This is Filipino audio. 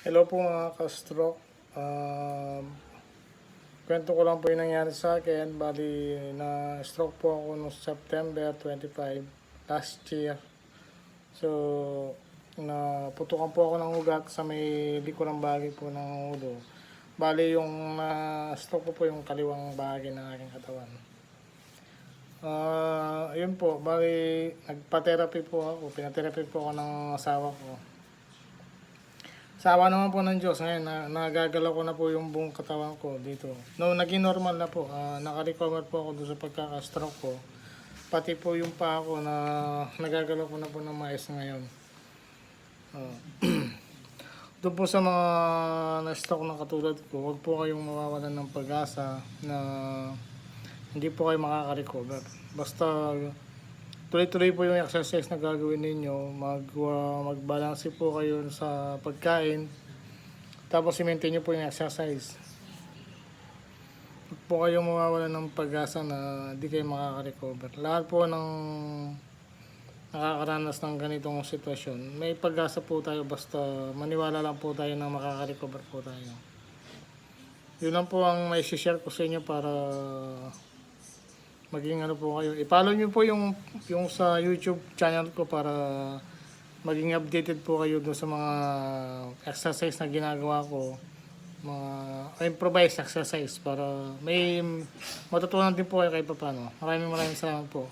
Hello po mga ka-stroke. Kwento ko lang po yung nangyari sa akin. Bali, na-stroke po ako noong September 25 last year. So, naputukan po ako ng ugat sa may likurang bahagi po ng ulo. Bali, yung na-stroke ko po yung kaliwang bahagi ng aking katawan. Yun po, bali, nagpa-therapy po ako. Pina-therapy po ako ng asawa ko. Sa awa naman po ng Diyos, ngayon nagagalaw ko na po yung buong katawan ko dito. No, naging normal na po. Naka-recover po ako doon sa pagkaka-stroke ko. Pati po yung paa ko na nagagalaw ko na po ng maayos ngayon. Uh, Doon po sa mga na-stroke na katulad ko, huwag po kayong mawawalan ng pag-asa na hindi po kayo makaka-recover. Basta tuloy-tuloy po yung exercise na gagawin ninyo. Mag-balance po kayo sa pagkain. Tapos i-maintain nyo po yung exercise. Huwag po kayong mawawalan ng pag-asa na hindi kayo makaka-recover. Lahat po ng nakakaranas ng ganitong sitwasyon, may pag-asa po tayo basta maniwala lang po tayo na makaka-recover po tayo. Yun lang po ang may share ko sa inyo para maging ano po kayo. I-follow nyo po yung sa YouTube channel ko para maging updated po kayo doon sa mga exercise na ginagawa ko. Mga improvised exercise para may matutunan din po kayo kahit paano. Maraming salamat po.